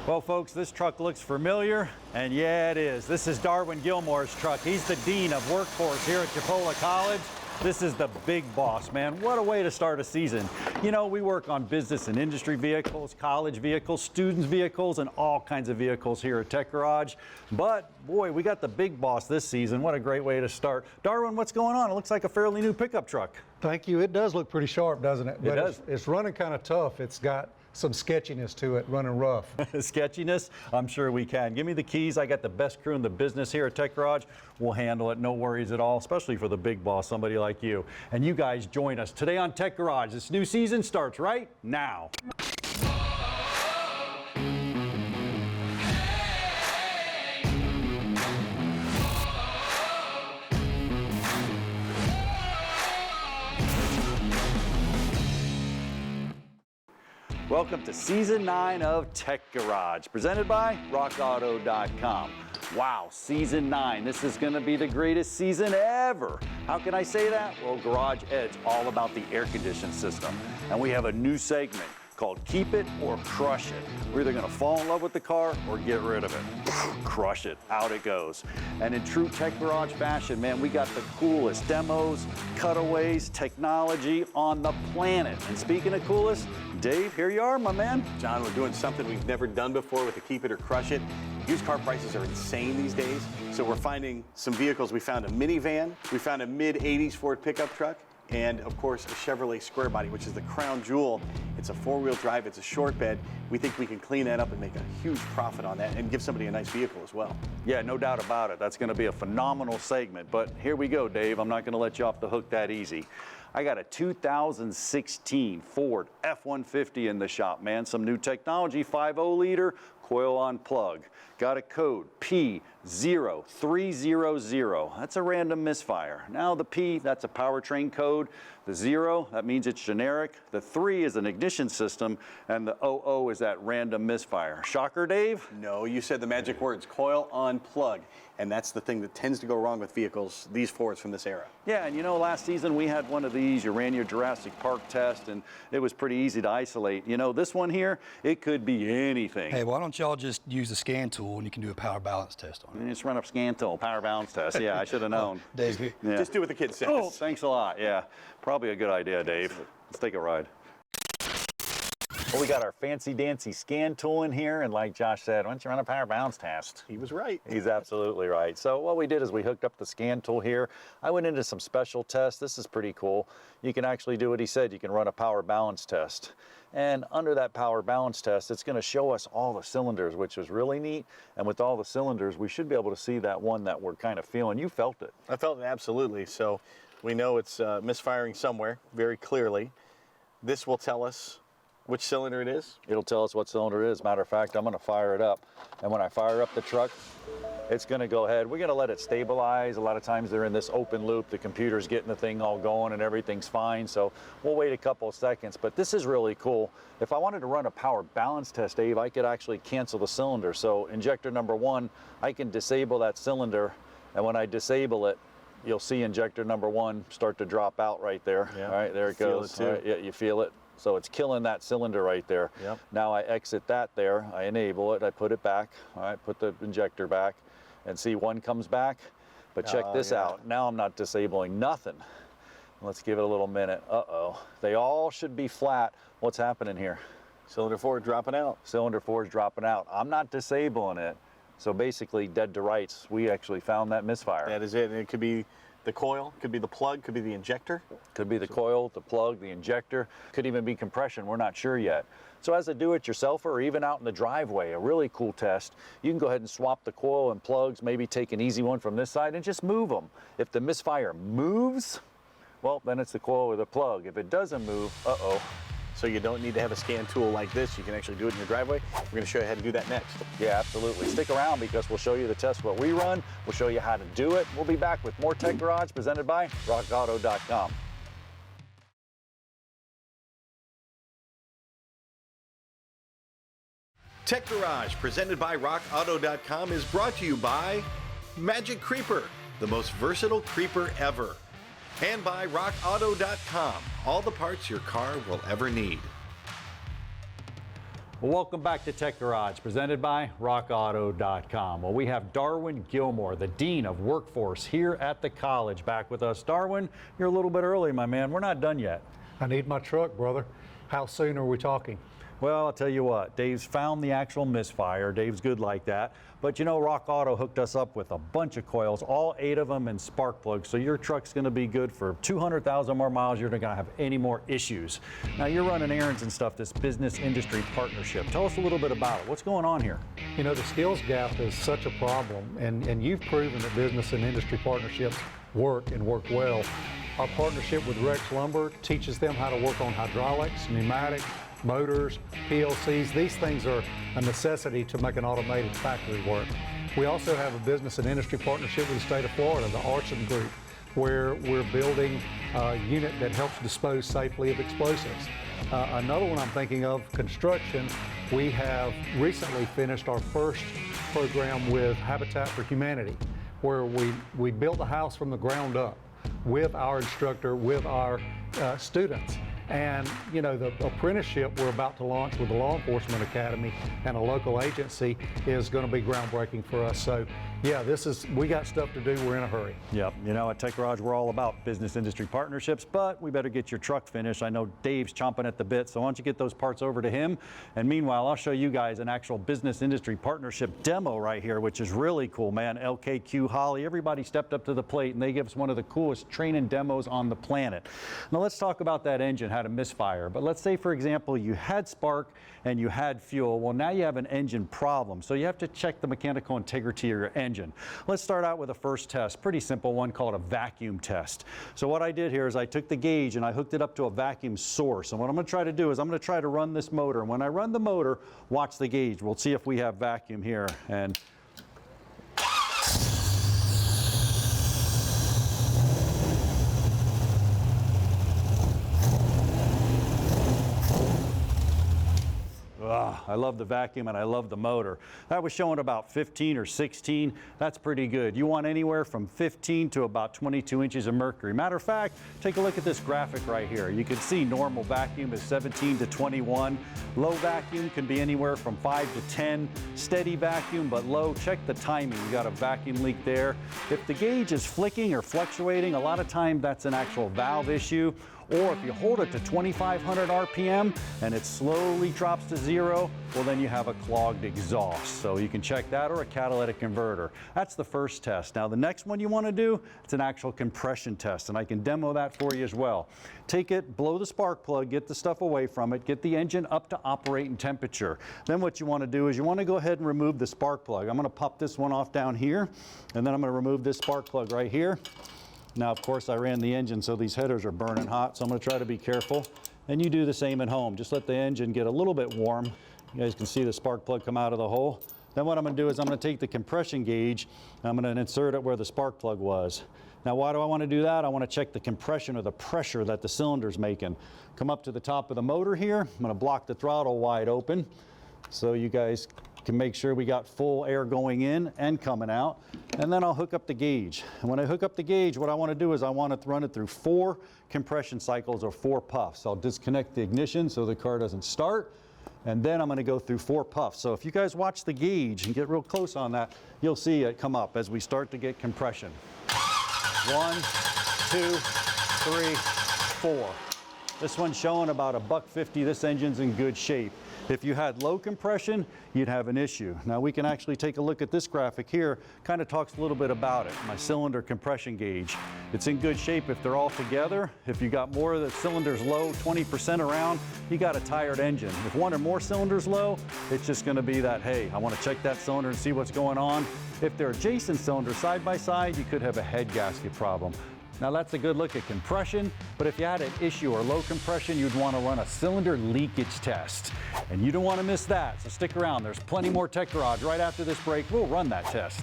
Well, folks, this truck looks familiar, and yeah, it is. This is Darwin Gilmore's truck. He's the Dean of Workforce here at Chipola College. This is the big boss, man. What a way to start a season. You know, we work on business and industry vehicles, college vehicles, students' vehicles, and all kinds of vehicles here at Tech Garage. But, boy, we got the big boss this season. What a great way to start. Darwin, what's going on? It looks like a fairly new pickup truck. Thank you. It does look pretty sharp, doesn't it? It does. It's running kind of tough. It's got some sketchiness to it, running rough. Sketchiness? I'm sure we can. Give me the keys. I got the best crew in the business here at Tech Garage. We'll handle it. No worries at all, especially for the big boss, somebody like you. And you guys join us today on Tech Garage. This new season starts right now. Welcome to Season 9 of Tech Garage, presented by RockAuto.com. Wow, Season 9. This is going to be the greatest season ever. How can I say that? Well, Garage Ed's all about the air conditioning system. And we have a new segment called Keep It or Crush It. We're either going to fall in love with the car or get rid of it. Crush it. Out it goes. And in true Tech Garage fashion, man, we got the coolest demos, cutaways, technology on the planet. And speaking of coolest, Dave, here you are, my man. John, we're doing something we've never done before with the Keep It or Crush It. Used car prices are insane these days, so we're finding some vehicles. We found a minivan, we found a mid-80s Ford pickup truck, and of course a Chevrolet Square Body, which is the crown jewel. It's a four-wheel drive, it's a short bed. We think we can clean that up and make a huge profit on that and give somebody a nice vehicle as well. Yeah, no doubt about it. That's gonna be a phenomenal segment, but here we go, Dave. I'm not gonna let you off the hook that easy. I got a 2016 Ford F-150 in the shop, man. Some new technology, 5.0 liter, coil on plug. Got a code P0300. That's a random misfire. Now the P, that's a powertrain code. The 0, that means it's generic. The 3 is an ignition system, and the 00 is that random misfire. Shocker, Dave? No, you said the magic words, coil on plug. And that's the thing that tends to go wrong with vehicles, these Fords from this era. Yeah, and you know, last season we had one of these. You ran your Jurassic Park test, and it was pretty easy to isolate. You know, this one here, it could be anything. Hey, why don't y'all just use the scan tool and you can do a power balance test on it? Just run up scan tool, power balance test. Yeah, I should have known. Dave, Yeah. Just do what the kid says. Oh, thanks a lot. Yeah, probably a good idea, Dave. Let's take a ride. Well, we got our fancy-dancy scan tool in here, and like Josh said, why don't you run a power balance test? He was right. He's absolutely right. So what we did is we hooked up the scan tool here. I went into some special tests. This is pretty cool. You can actually do what he said. You can run a power balance test. And under that power balance test, it's going to show us all the cylinders, which is really neat. And with all the cylinders, we should be able to see that one that we're kind of feeling. You felt it. I felt it absolutely. So we know it's misfiring somewhere very clearly. This will tell us which cylinder it is. It'll tell us what cylinder it is. Matter of fact, I'm going to fire it up. And when I fire up the truck, it's going to go ahead. We're going to let it stabilize. A lot of times they're in this open loop. The computer's getting the thing all going and everything's fine. So we'll wait a couple of seconds. But this is really cool. If I wanted to run a power balance test, Dave, I could actually cancel the cylinder. So injector number 1, I can disable that cylinder. And when I disable it, you'll see injector number 1 start to drop out right there. Yeah. All right, there it goes. Feel it too. All right, yeah, you feel it. So it's killing that cylinder right there. Yep. Now I exit that there, I enable it, I put it back, all right, put the injector back, and see one comes back. But check this out, now I'm not disabling nothing. Let's give it a little minute. Uh-oh, they all should be flat. What's happening here? Cylinder 4 dropping out. Cylinder 4 is dropping out. I'm not disabling it. So basically dead to rights. We actually found that misfire. That is it. And it could be the coil, could be the plug, could be the injector. Could be the coil, the plug, the injector, could even be compression, we're not sure yet. So as a do-it-yourselfer or even out in the driveway, a really cool test, you can go ahead and swap the coil and plugs, maybe take an easy one from this side and just move them. If the misfire moves, well, then it's the coil or the plug. If it doesn't move, uh-oh. So you don't need to have a scan tool like this. You can actually do it in your driveway. We're going to show you how to do that next. Yeah, absolutely. Stick around because we'll show you the test what we run. We'll show you how to do it. We'll be back with more Tech Garage presented by RockAuto.com. Tech Garage, presented by RockAuto.com, is brought to you by Magic Creeper, the most versatile creeper ever, and by RockAuto.com, all the parts your car will ever need. Well, welcome back to Tech Garage, presented by RockAuto.com. Well, we have Darwin Gilmore, the Dean of Workforce here at the college, back with us. Darwin, you're a little bit early, my man. We're not done yet. I need my truck, brother. How soon are we talking? Well, I'll tell you what, Dave's found the actual Misfire. Dave's good like that. But you know, Rock Auto hooked us up with a bunch of coils, all 8 of them in spark plugs. So your truck's going to be good for 200,000 more miles. You're not going to have any more issues. Now, you're running errands and stuff, this business industry partnership. Tell us a little bit about it. What's going on here? You know, the skills gap is such a problem, and you've proven that business and industry partnerships work and work well. Our partnership with Rex Lumber teaches them how to work on hydraulics, pneumatics, motors, PLCs. These things are a necessity to make an automated factory work. We also have a business and industry partnership with the state of Florida, the Arson Group, where we're building a unit that helps dispose safely of explosives. Another one I'm thinking of, construction. We have recently finished our first program with Habitat for Humanity, where we built a house from the ground up with our instructor, with our students. And you know, the apprenticeship we're about to launch with the Law Enforcement Academy and a local agency is going to be groundbreaking for us. So yeah, we got stuff to do. We're in a hurry. Yep. You know, at Tech Garage, we're all about business industry partnerships, but we better get your truck finished. I know Dave's chomping at the bit, so why don't you get those parts over to him? And meanwhile, I'll show you guys an actual business industry partnership demo right here, which is really cool, man. LKQ, Holly, everybody stepped up to the plate, and they give us one of the coolest training demos on the planet. Now let's talk about that engine, how to misfire. But let's say, for example, you had spark and you had fuel. Well, now you have an engine problem, so you have to check the mechanical integrity of your engine. Let's start out with a first test, pretty simple one called a vacuum test. So what I did here is I took the gauge and I hooked it up to a vacuum source. And what I'm going to try to do is I'm going to try to run this motor. And when I run the motor, watch the gauge. We'll see if we have vacuum here. And I love the vacuum and I love the motor. That was showing about 15 or 16. That's pretty good. You want anywhere from 15 to about 22 inches of mercury. Matter of fact, take a look at this graphic right here. You can see normal vacuum is 17 to 21. Low vacuum can be anywhere from 5 to 10. Steady vacuum, but low. Check the timing. You got a vacuum leak there. If the gauge is flicking or fluctuating, a lot of time that's an actual valve issue. Or if you hold it to 2,500 RPM and it slowly drops to 0, well, then you have a clogged exhaust. So you can check that, or a catalytic converter. That's the first test. Now the next one you want to do, it's an actual compression test, and I can demo that for you as well. Take it, blow the spark plug, get the stuff away from it, get the engine up to operating temperature. Then what you want to do is you want to go ahead and remove the spark plug. I'm going to pop this one off down here, and then I'm going to remove this spark plug right here. Now, of course, I ran the engine, so these headers are burning hot, so I'm going to try to be careful. And you do the same at home. Just let the engine get a little bit warm. You guys can see the spark plug come out of the hole. Then what I'm going to do is I'm going to take the compression gauge, and I'm going to insert it where the spark plug was. Now, why do I want to do that? I want to check the compression or the pressure that the cylinder's making. Come up to the top of the motor here. I'm going to block the throttle wide open so you guys can make sure we got full air going in and coming out. And then I'll hook up the gauge. And when I hook up the gauge, what I want to do is I want to run it through 4 compression cycles or 4 puffs. I'll disconnect the ignition so the car doesn't start. And then I'm going to go through 4 puffs. So if you guys watch the gauge and get real close on that, you'll see it come up as we start to get compression. 1, 2, 3, 4. This one's showing about $150. This engine's in good shape. If you had low compression, you'd have an issue. Now we can actually take a look at this graphic here, kind of talks a little bit about it. My cylinder compression gauge. It's in good shape if they're all together. If you got more of the cylinders low, 20% around, you got a tired engine. If one or more cylinders low, it's just gonna be that, hey, I wanna check that cylinder and see what's going on. If they're adjacent cylinders side by side, you could have a head gasket problem. Now that's a good look at compression, but if you had an issue or low compression, you'd want to run a cylinder leakage test. And you don't want to miss that, so stick around. There's plenty more Tech Garage. Right after this break, we'll run that test.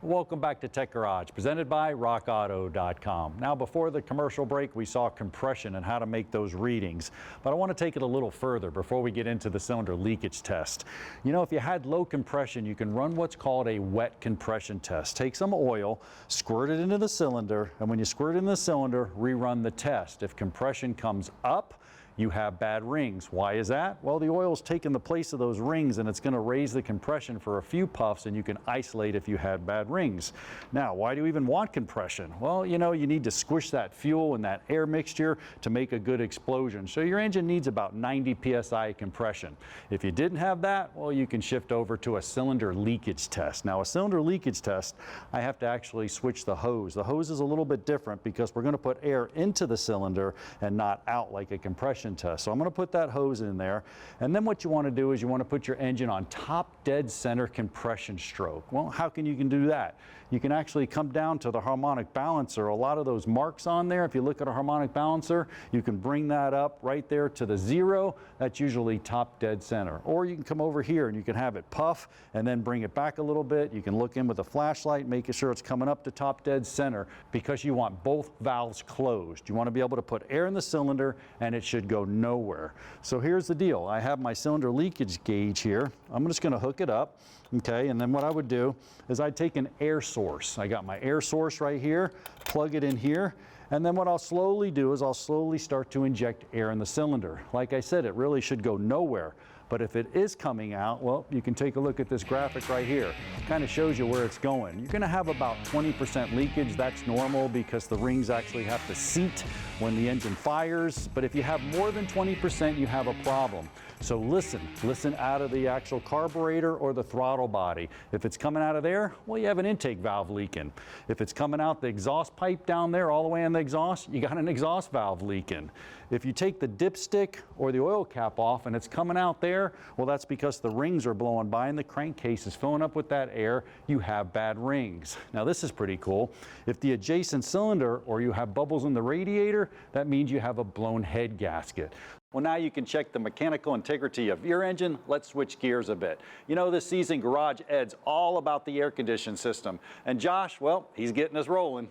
Welcome back to Tech Garage, presented by RockAuto.com. Now, before the commercial break, we saw compression and how to make those readings. But I want to take it a little further before we get into the cylinder leakage test. You know, if you had low compression, you can run what's called a wet compression test. Take some oil, squirt it into the cylinder, and when you squirt it in the cylinder, rerun the test. If compression comes up, you have bad rings. Why is that? Well, the oil's taking the place of those rings and it's going to raise the compression for a few puffs, and you can isolate if you had bad rings. Now, why do you even want compression? Well, you know, you need to squish that fuel and that air mixture to make a good explosion. So your engine needs about 90 psi compression. If you didn't have that, well, you can shift over to a cylinder leakage test. Now, a cylinder leakage test, I have to actually switch the hose. The hose is a little bit different because we're going to put air into the cylinder and not out like a compression test. So I'm going to put that hose in there, and then what you want to do is you want to put your engine on top dead center compression stroke. Well, how can you do that? You can actually come down to the harmonic balancer. A lot of those marks on there, if you look at a harmonic balancer, you can bring that up right there to the 0. That's usually top dead center. Or you can come over here and you can have it puff and then bring it back a little bit. You can look in with a flashlight, making sure it's coming up to top dead center, because you want both valves closed. You want to be able to put air in the cylinder and it should go nowhere. So here's the deal. I have my cylinder leakage gauge here. I'm just going to hook it up. Okay, and then what I would do is I'd take an air source. I got my air source right here, plug it in here, and then what I'll slowly do is I'll slowly start to inject air in the cylinder. Like I said, it really should go nowhere. But if it is coming out, well, you can take a look at this graphic right here. It kind of shows you where it's going. You're going to have about 20% leakage. That's normal because the rings actually have to seat when the engine fires. But if you have more than 20%, you have a problem. So listen out of the actual carburetor or the throttle body. If it's coming out of there, well, you have an intake valve leaking. If it's coming out the exhaust pipe down there all the way in the exhaust, you got an exhaust valve leaking. If you take the dipstick or the oil cap off and it's coming out there, well, that's because the rings are blowing by and the crankcase is filling up with that air. You have bad rings. Now, this is pretty cool. If the adjacent cylinder or you have bubbles in the radiator, that means you have a blown head gasket. Well, now you can check the mechanical integrity of your engine. Let's switch gears a bit. You know, this season, Garage Ed's all about the air conditioning system. And Josh, well, he's getting us rolling.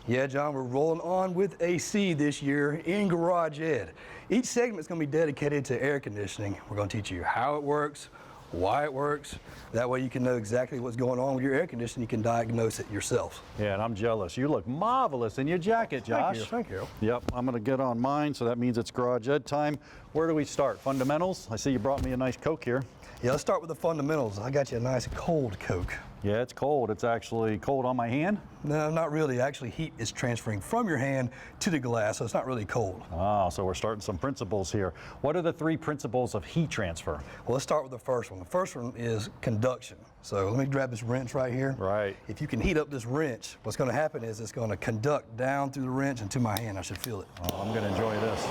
Yeah, John, we're rolling on with AC this year in Garage Ed. Each segment is going to be dedicated to air conditioning. We're going to teach you how it works, why it works. That way you can know exactly what's going on with your air conditioning. You can diagnose it yourself. Yeah, and I'm jealous. You look marvelous in your jacket, Josh. Thank you. Yep, I'm going to get on mine, so that means it's Garage Ed time. Where do we start? Fundamentals? I see you brought me a nice Coke here. Yeah, let's start with the fundamentals. I got you a nice cold Coke. Yeah, it's cold. It's actually cold on my hand? No, not really. Actually, heat is transferring from your hand to the glass, so it's not really cold. Ah, so we're starting some principles here. What are the 3 principles of heat transfer? Well, let's start with the first one. The first one is conduction. So let me grab this wrench right here. Right. If you can heat up this wrench, what's going to happen is it's going to conduct down through the wrench into my hand. I should feel it. Oh, I'm going to enjoy this.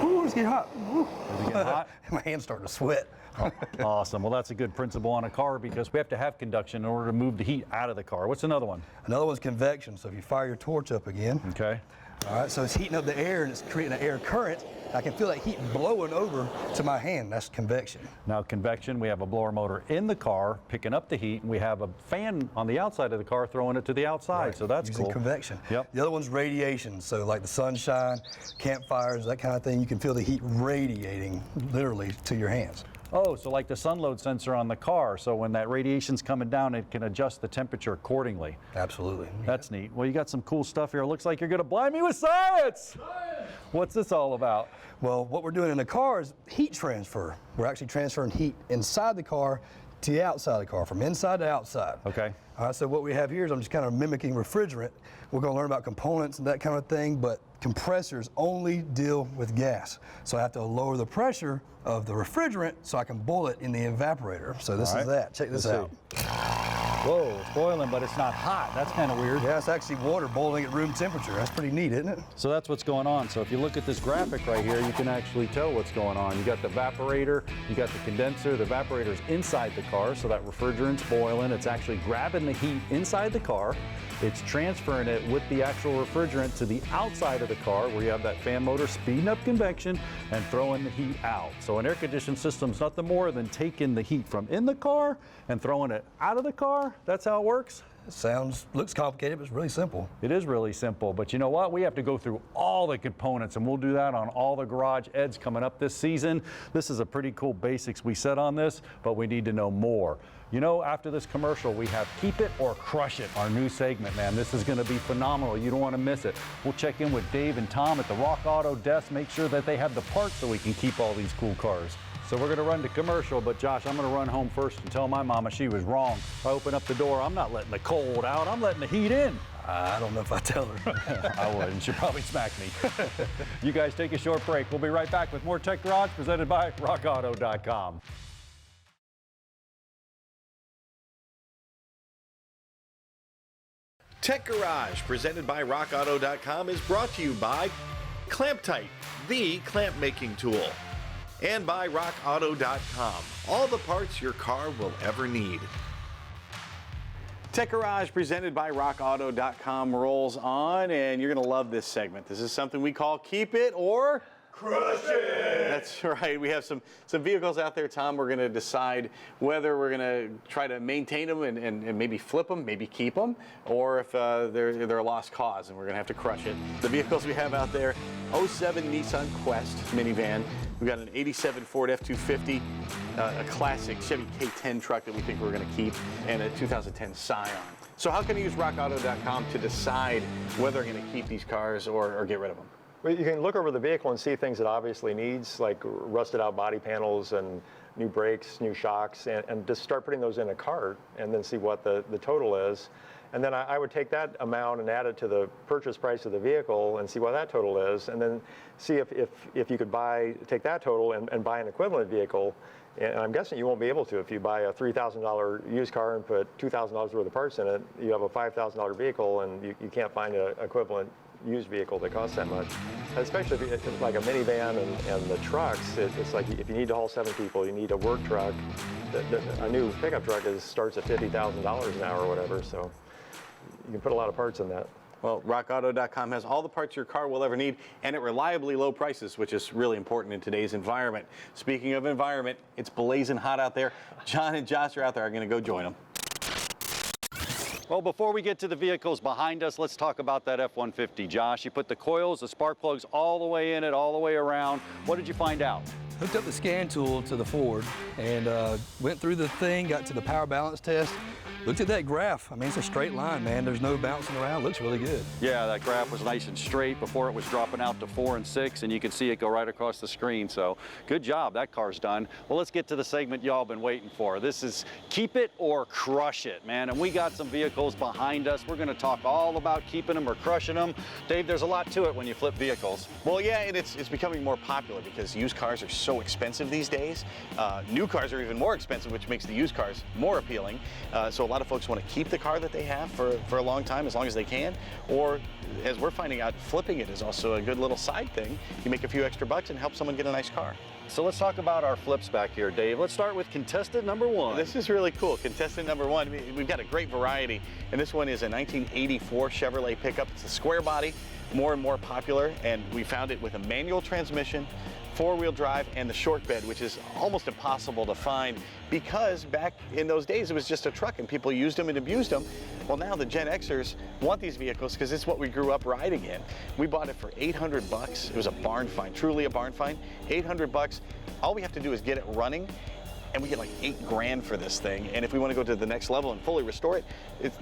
Ooh, it's getting hot. Ooh. Is it getting hot? My hand's starting to sweat. Oh, awesome. Well, that's a good principle on a car because we have to have conduction in order to move the heat out of the car. What's another one? Another one's convection. So if you fire your torch up again. Okay. All right, so it's heating up the air and it's creating an air current. I can feel that heat blowing over to my hand. That's convection. Now, convection, we have a blower motor in the car picking up the heat, and we have a fan on the outside of the car throwing it to the outside. Right. So that's using cool. Convection. Yep. The other one's radiation. So like the sunshine, campfires, that kind of thing, you can feel the heat radiating literally to your hands. Oh, so like the sun load sensor on the car. So when that radiation's coming down, it can adjust the temperature accordingly. Absolutely. That's neat. Well, you got some cool stuff here. It looks like you're going to blind me with science. What's this all about? Well, what we're doing in the car is heat transfer. We're actually transferring heat inside the car to the outside of the car, from inside to outside. Okay. All right, so what we have here is I'm just kind of mimicking refrigerant. We're going to learn about components and that kind of thing, but compressors only deal with gas. So I have to lower the pressure of the refrigerant so I can boil it in the evaporator. So this is that. Check this out. Whoa, it's boiling, but it's not hot. That's kind of weird. Yeah, it's actually water boiling at room temperature. That's pretty neat, isn't it? So that's what's going on. So if you look at this graphic right here, you can actually tell what's going on. You got the evaporator, you got the condenser. The evaporator's inside the car, so that refrigerant's boiling. It's actually grabbing the heat inside the car. It's transferring it with the actual refrigerant to the outside of the car where you have that fan motor speeding up convection and throwing the heat out. So an air conditioning system's nothing more than taking the heat from in the car and throwing it out of the car. That's how it works. Looks complicated, but it's really simple. It is really simple, but you know what? We have to go through all the components, and we'll do that on all the garage eds coming up this season. This is a pretty cool basics we set on this, but we need to know more. You know, after this commercial, we have Keep It or Crush It, our new segment, man. This is going to be phenomenal. You don't want to miss it. We'll check in with Dave and Tom at the Rock Auto desk, make sure that they have the parts so we can keep all these cool cars. So we're going to run to commercial, but Josh, I'm going to run home first and tell my mama she was wrong. If I open up the door, I'm not letting the cold out. I'm letting the heat in. I don't know if I tell her. I would, and she'll probably smack me. You guys take a short break. We'll be right back with more Tech Garage presented by RockAuto.com. Tech Garage, presented by RockAuto.com, is brought to you by Clamp Tight, the clamp making tool, and by RockAuto.com, all the parts your car will ever need. Tech Garage, presented by RockAuto.com, rolls on, and you're going to love this segment. This is something we call Keep It or Crush It. That's right. We have some vehicles out there, Tom. We're going to decide whether we're going to try to maintain them and maybe flip them, maybe keep them, or if they're a lost cause and we're going to have to crush it. The vehicles we have out there: 07 Nissan Quest minivan. We've got an 87 Ford F-150, a classic Chevy K10 truck that we think we're going to keep, and a 2010 Scion. So how can you use RockAuto.com to decide whether you're going to keep these cars or get rid of them? Well, you can look over the vehicle and see things it obviously needs, like rusted out body panels and new brakes, new shocks, and just start putting those in a cart and then see what the total is. And then I would take that amount and add it to the purchase price of the vehicle and see what that total is, and then see if you could take that total and buy an equivalent vehicle. And I'm guessing you won't be able to. If you buy a $3,000 used car and put $2,000 worth of parts in it, you have a $5,000 vehicle and you can't find an equivalent used vehicle that costs that much. Especially if it's like a minivan and the trucks, it's like if you need to haul 7 people, you need a work truck. A new pickup truck starts at $50,000 an hour or whatever, so you can put a lot of parts in that. Well, RockAuto.com has all the parts your car will ever need, and at reliably low prices, which is really important in today's environment. Speaking of environment, it's blazing hot out there. John and Josh are out there. I'm going to go join them. Well, before we get to the vehicles behind us, let's talk about that F-150. Josh, you put the coils, the spark plugs all the way in it, all the way around. What did you find out? Hooked up the scan tool to the Ford and went through the thing, got to the power balance test. Looked at that graph. I mean, it's a straight line, man. There's no bouncing around. Looks really good. Yeah, that graph was nice and straight before it was dropping out to 4 and 6, and you can see it go right across the screen. So good job. That car's done. Well, let's get to the segment y'all been waiting for. This is Keep It or Crush It, man. And we got some vehicles behind us. We're going to talk all about keeping them or crushing them. Dave, there's a lot to it when you flip vehicles. Well, yeah, and it's becoming more popular because used cars are so expensive these days. New cars are even more expensive, which makes the used cars more appealing. So a lot of folks want to keep the car that they have for a long time, as long as they can, or as we're finding out, flipping it is also a good little side thing. You make a few extra bucks and help someone get a nice car. So let's talk about our flips back here, Dave. Let's start with contestant number 1. This is really cool. Contestant number 1, we've got a great variety, and this one is a 1984 Chevrolet pickup. It's a square body, more and more popular, and we found it with a manual transmission, 4-wheel drive, and the short bed, which is almost impossible to find because back in those days it was just a truck and people used them and abused them. Well, now the Gen Xers want these vehicles because it's what we grew up riding in. We bought it for $800. It was a barn find, truly a barn find. $800. All we have to do is get it running, and we get like $8 grand for this thing. And if we want to go to the next level and fully restore it,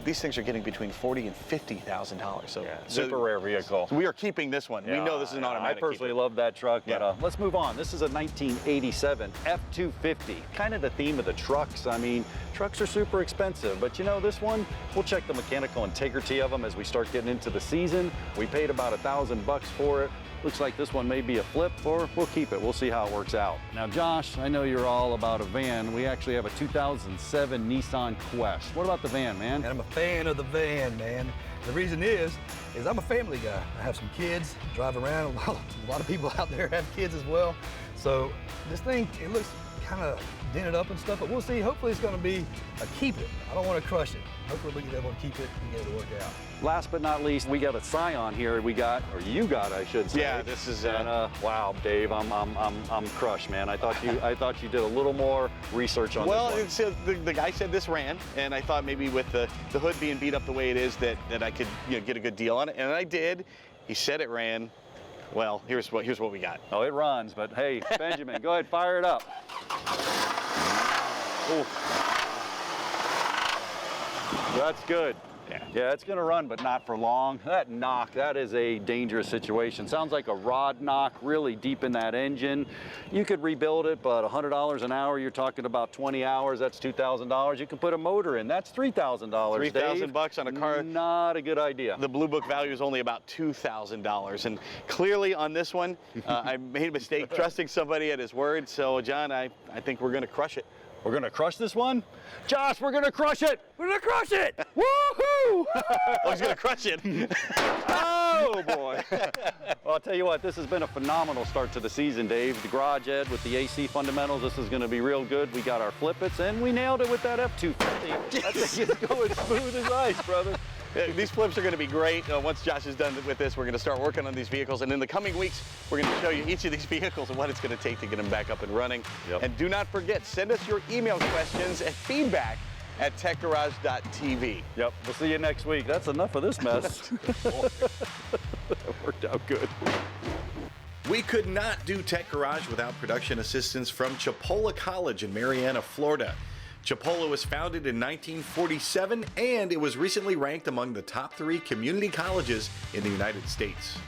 these things are getting between $40,000 and $50,000. So yeah, super rare vehicle. So we are keeping this one. Yeah, we know this is an automatic. I personally love that truck, but let's move on. This is a 1987 F-250. Kind of the theme of the trucks. I mean, trucks are super expensive, but you know, this one, we'll check the mechanical integrity of them as we start getting into the season. We paid about $1,000 for it. Looks like this one may be a flip, or we'll keep it. We'll see how it works out. Now, Josh, I know you're all about a van van. We actually have a 2007 Nissan Quest. What about the van, man? And I'm a fan of the van, man. The reason is I'm a family guy. I have some kids, drive around. A lot of people out there have kids as well. So this thing, it looks kind of dented up and stuff, but we'll see. Hopefully it's going to be a keep it. I don't want to crush it. Hopefully we can be able to keep it and get it to work out. Last but not least, we got a Scion here. We got, or you got, I should say. Yeah, this is. And wow, Dave, I'm crushed, man. I thought you did a little more research on this one. Well, the guy said this ran, and I thought maybe with the hood being beat up the way it is that I could get a good deal on it, and I did. He said it ran. Well, here's what we got. Oh, it runs, but hey, Benjamin, go ahead, fire it up. Ooh. That's good. Yeah, it's going to run, but not for long. That knock, that is a dangerous situation. Sounds like a rod knock really deep in that engine. You could rebuild it, but $100 an hour, you're talking about 20 hours, that's $2,000. You can put a motor in, that's $3,000. $3,000 on a car. Not a good idea. The Blue Book value is only about $2,000. And clearly on this one, I made a mistake trusting somebody at his word. So, John, I think we're going to crush it. We're going to crush this one? Josh, we're going to crush it! We're going to crush it! Woohoo! Oh, he's going to crush it. Oh, boy. Well, I'll tell you what, this has been a phenomenal start to the season, Dave. The Garage Ed with the AC fundamentals, this is going to be real good. We got our flippets, and we nailed it with that F-250. I think it's going smooth as ice, brother. These flips are going to be great. Once Josh is done with this, we're going to start working on these vehicles. And in the coming weeks, we're going to show you each of these vehicles and what it's going to take to get them back up and running. Yep. And do not forget, send us your email questions at feedback@techgarage.tv. Yep, we'll see you next week. That's enough of this mess. That worked out good. We could not do Tech Garage without production assistance from Chipola College in Marianna, Florida. Chipola was founded in 1947, and it was recently ranked among the top 3 community colleges in the United States.